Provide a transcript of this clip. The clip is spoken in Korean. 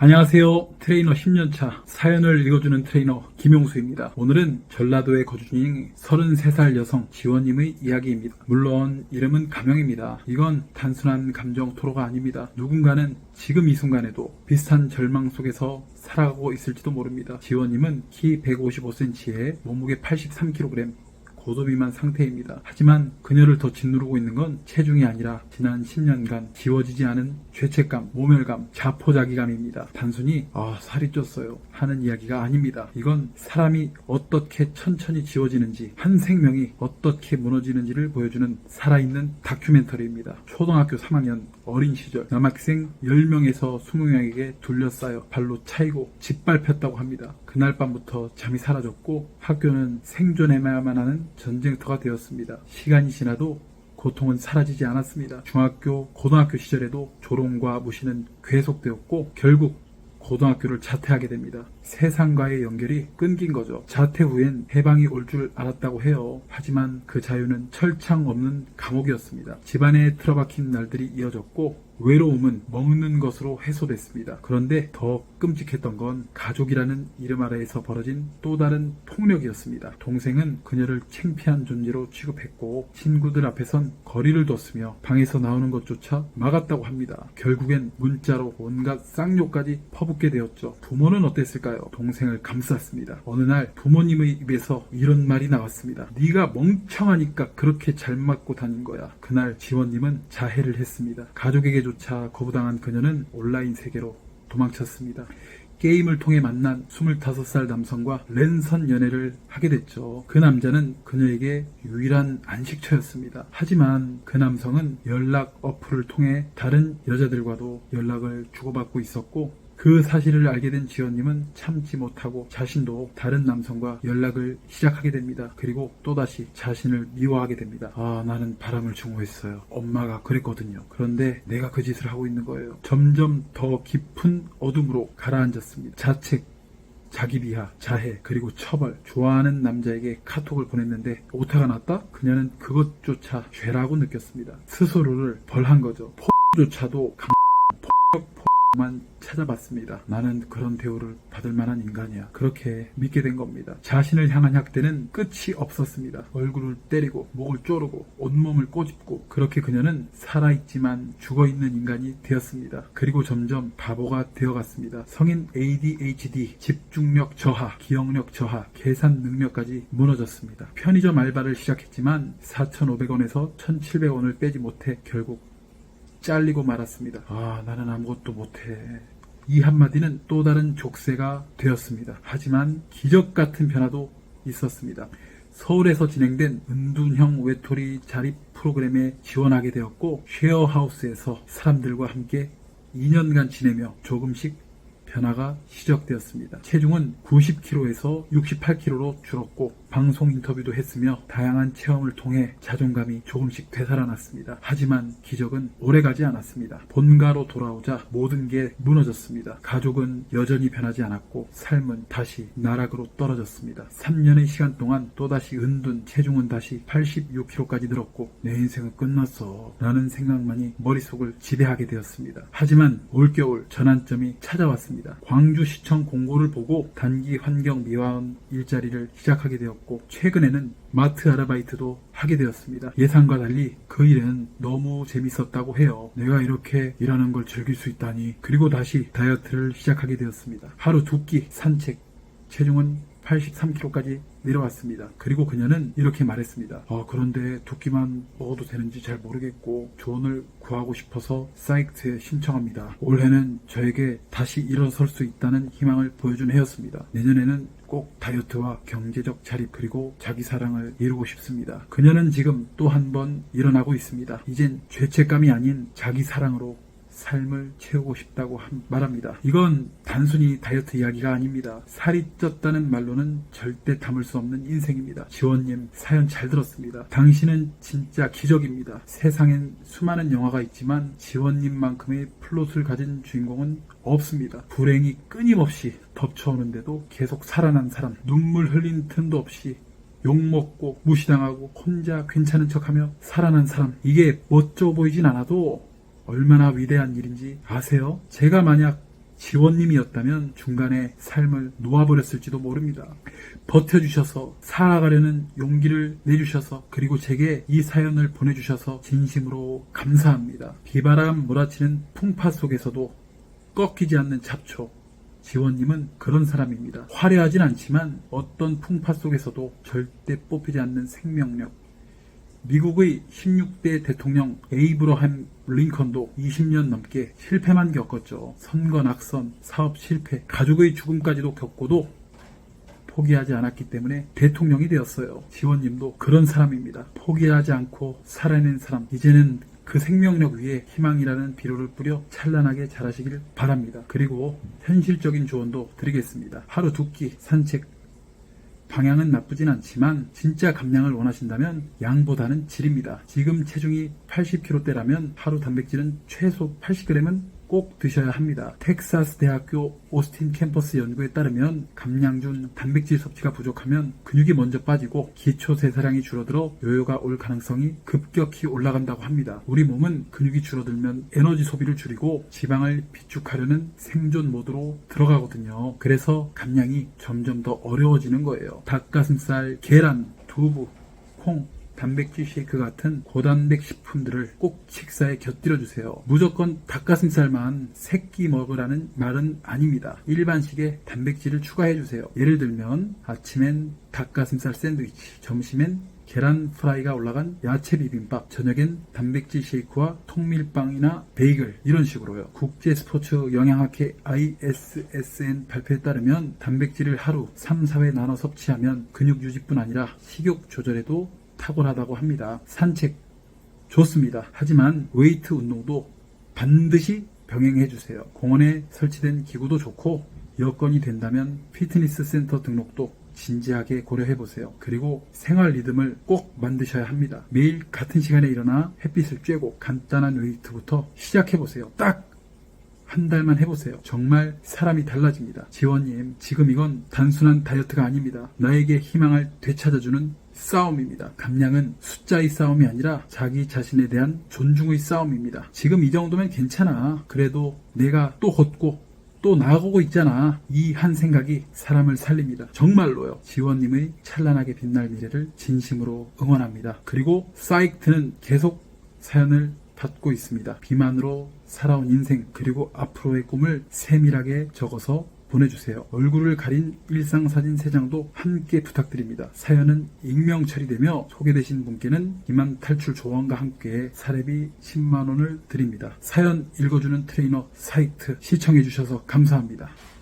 안녕하세요. 트레이너 10년차 사연을 읽어주는 트레이너 김용수입니다. 오늘은 전라도에 거주 중인 33살 여성 지원님의 이야기입니다. 물론 이름은 가명입니다. 이건 단순한 감정 토로가 아닙니다. 누군가는 지금 이 순간에도 비슷한 절망 속에서 살아가고 있을지도 모릅니다. 지원님은 키 155cm에 몸무게 83kg, 고도비만 상태입니다. 하지만 그녀를 더 짓누르고 있는 건 체중이 아니라 지난 10년간 지워지지 않은 죄책감, 모멸감, 자포자기감입니다. 단순히 살이 쪘어요 하는 이야기가 아닙니다. 이건 사람이 어떻게 천천히 지워지는지, 한 생명이 어떻게 무너지는지를 보여주는 살아있는 다큐멘터리입니다. 초등학교 3학년 어린 시절 남학생 10명에서 20명에게 둘러싸여 발로 차이고 짓밟혔다고 합니다. 그날 밤부터 잠이 사라졌고 학교는 생존해야만 하는 전쟁터가 되었습니다. 시간이 지나도 고통은 사라지지 않았습니다. 중학교, 고등학교 시절에도 조롱과 무시는 계속되었고 결국 고등학교를 자퇴하게 됩니다. 세상과의 연결이 끊긴 거죠. 자퇴 후엔 해방이 올 줄 알았다고 해요. 하지만 그 자유는 철창 없는 감옥이었습니다. 집안에 틀어박힌 날들이 이어졌고 외로움은 먹는 것으로 해소됐습니다. 그런데 더 끔찍했던 건 가족이라는 이름 아래에서 벌어진 또 다른 폭력이었습니다. 동생은 그녀를 창피한 존재로 취급했고 친구들 앞에선 거리를 뒀으며 방에서 나오는 것조차 막았다고 합니다. 결국엔 문자로 온갖 쌍욕까지 퍼붓게 되었죠. 부모는 어땠을까요? 동생을 감쌌습니다. 어느 날 부모님의 입에서 이런 말이 나왔습니다. 네가 멍청하니까 그렇게 잘 맞고 다닌 거야. 그날 지원님은 자해를 했습니다. 가족에게조차 거부당한 그녀는 온라인 세계로 도망쳤습니다. 게임을 통해 만난 25살 남성과 랜선 연애를 하게 됐죠. 그 남자는 그녀에게 유일한 안식처였습니다. 하지만 그 남성은 연락 어플을 통해 다른 여자들과도 연락을 주고받고 있었고 그 사실을 알게 된 지원님은 참지 못하고 자신도 다른 남성과 연락을 시작하게 됩니다. 그리고 또다시 자신을 미워하게 됩니다. 나는 바람을 증오했어요. 엄마가 그랬거든요. 그런데 내가 그 짓을 하고 있는 거예요. 점점 더 깊은 어둠으로 가라앉았습니다. 자책, 자기 비하, 자해, 그리고 처벌. 좋아하는 남자에게 카톡을 보냈는데 오타가 났다? 그녀는 그것조차 죄라고 느꼈습니다. 스스로를 벌한 거죠. 포조차도 만 찾아봤습니다. 나는 그런 대우를 받을 만한 인간이야. 그렇게 믿게 된 겁니다. 자신을 향한 학대는 끝이 없었습니다. 얼굴을 때리고 목을 조르고 온몸을 꼬집고 그렇게 그녀는 살아있지만 죽어있는 인간이 되었습니다. 그리고 점점 바보가 되어갔습니다. 성인 ADHD, 집중력 저하, 기억력 저하, 계산 능력까지 무너졌습니다. 편의점 알바를 시작했지만 4,500원에서 1,700원을 빼지 못해 결국 잘리고 말았습니다. 나는 아무것도 못해. 이 한마디는 또 다른 족쇄가 되었습니다. 하지만 기적 같은 변화도 있었습니다. 서울에서 진행된 은둔형 외톨이 자립 프로그램에 지원하게 되었고 쉐어하우스에서 사람들과 함께 2년간 지내며 조금씩 변화가 시작되었습니다. 체중은 90kg에서 68kg로 줄었고 방송 인터뷰도 했으며 다양한 체험을 통해 자존감이 조금씩 되살아났습니다. 하지만 기적은 오래가지 않았습니다. 본가로 돌아오자 모든 게 무너졌습니다. 가족은 여전히 변하지 않았고 삶은 다시 나락으로 떨어졌습니다. 3년의 시간 동안 또다시 은둔, 체중은 다시 86kg까지 늘었고 내 인생은 끝났어 라는 생각만이 머릿속을 지배하게 되었습니다. 하지만 올겨울 전환점이 찾아왔습니다. 광주시청 공고를 보고 단기 환경 미화원 일자리를 시작하게 되었고 최근에는 마트 아르바이트도 하게 되었습니다. 예상과 달리 그 일은 너무 재밌었다고 해요. 내가 이렇게 일하는 걸 즐길 수 있다니. 그리고 다시 다이어트를 시작하게 되었습니다. 하루 2끼 산책, 체중은 83kg까지 내려왔습니다. 그리고 그녀는 이렇게 말했습니다. 그런데 2끼만 먹어도 되는지 잘 모르겠고 조언을 구하고 싶어서 사이트에 신청합니다. 올해는 저에게 다시 일어설 수 있다는 희망을 보여준 해였습니다. 내년에는 꼭 다이어트와 경제적 자립 그리고 자기 사랑을 이루고 싶습니다. 그녀는 지금 또 한 번 일어나고 있습니다. 이젠 죄책감이 아닌 자기 사랑으로 삶을 채우고 싶다고 말합니다. 이건 단순히 다이어트 이야기가 아닙니다. 살이 쪘다는 말로는 절대 담을 수 없는 인생입니다. 지원님 사연 잘 들었습니다. 당신은 진짜 기적입니다. 세상엔 수많은 영화가 있지만 지원님만큼의 플롯을 가진 주인공은 없습니다. 불행이 끊임없이 덮쳐오는데도 계속 살아난 사람, 눈물 흘린 틈도 없이 욕먹고 무시당하고 혼자 괜찮은 척하며 살아난 사람, 이게 멋져 보이진 않아도 얼마나 위대한 일인지 아세요? 제가 만약 지원님이었다면 중간에 삶을 놓아버렸을지도 모릅니다. 버텨주셔서 살아가려는 용기를 내주셔서 그리고 제게 이 사연을 보내주셔서 진심으로 감사합니다. 비바람 몰아치는 풍파 속에서도 꺾이지 않는 잡초. 지원님은 그런 사람입니다. 화려하진 않지만 어떤 풍파 속에서도 절대 뽑히지 않는 생명력. 미국의 16대 대통령 에이브러함 링컨도 20년 넘게 실패만 겪었죠. 선거 낙선, 사업 실패, 가족의 죽음까지도 겪고도 포기하지 않았기 때문에 대통령이 되었어요. 지원님도 그런 사람입니다. 포기하지 않고 살아낸 사람. 이제는 그 생명력 위에 희망이라는 비료를 뿌려 찬란하게 자라시길 바랍니다. 그리고 현실적인 조언도 드리겠습니다. 하루 2끼 산책. 방향은 나쁘진 않지만 진짜 감량을 원하신다면 양보다는 질입니다. 지금 체중이 80kg대라면 하루 단백질은 최소 80g은 꼭 드셔야 합니다. 텍사스 대학교 오스틴 캠퍼스 연구에 따르면 감량 중 단백질 섭취가 부족하면 근육이 먼저 빠지고 기초 세사량이 줄어들어 요요가 올 가능성이 급격히 올라간다고 합니다. 우리 몸은 근육이 줄어들면 에너지 소비를 줄이고 지방을 비축하려는 생존 모드로 들어가거든요. 그래서 감량이 점점 더 어려워지는 거예요. 닭가슴살, 계란, 두부, 콩, 단백질 쉐이크 같은 고단백 식품들을 꼭 식사에 곁들여 주세요. 무조건 닭가슴살만 새끼 먹으라는 말은 아닙니다. 일반식에 단백질을 추가해 주세요. 예를 들면 아침엔 닭가슴살 샌드위치, 점심엔 계란 프라이가 올라간 야채 비빔밥, 저녁엔 단백질 쉐이크와 통밀빵이나 베이글, 이런 식으로요. 국제 스포츠 영양학회 ISSN 발표에 따르면 단백질을 하루 3, 4회 나눠 섭취하면 근육 유지뿐 아니라 식욕 조절에도 탁월하다고 합니다. 산책 좋습니다. 하지만 웨이트 운동도 반드시 병행해 주세요. 공원에 설치된 기구도 좋고 여건이 된다면 피트니스 센터 등록도 진지하게 고려해 보세요. 그리고 생활 리듬을 꼭 만드셔야 합니다. 매일 같은 시간에 일어나 햇빛을 쬐고 간단한 웨이트부터 시작해 보세요. 딱 한 달만 해보세요. 정말 사람이 달라집니다. 지원님, 지금 이건 단순한 다이어트가 아닙니다. 나에게 희망을 되찾아주는 싸움입니다. 감량은 숫자의 싸움이 아니라 자기 자신에 대한 존중의 싸움입니다. 지금 이 정도면 괜찮아. 그래도 내가 또 걷고 또 나아가고 있잖아. 이 한 생각이 사람을 살립니다. 정말로요. 지원님의 찬란하게 빛날 미래를 진심으로 응원합니다. 그리고 사이트는 계속 사연을 받고 있습니다. 비만으로 살아온 인생 그리고 앞으로의 꿈을 세밀하게 적어서 보내주세요. 얼굴을 가린 일상사진 3장도 함께 부탁드립니다. 사연은 익명 처리되며 소개되신 분께는 비만 탈출 조언과 함께 사례비 10만원을 드립니다. 사연 읽어주는 트레이너 사이트 시청해주셔서 감사합니다.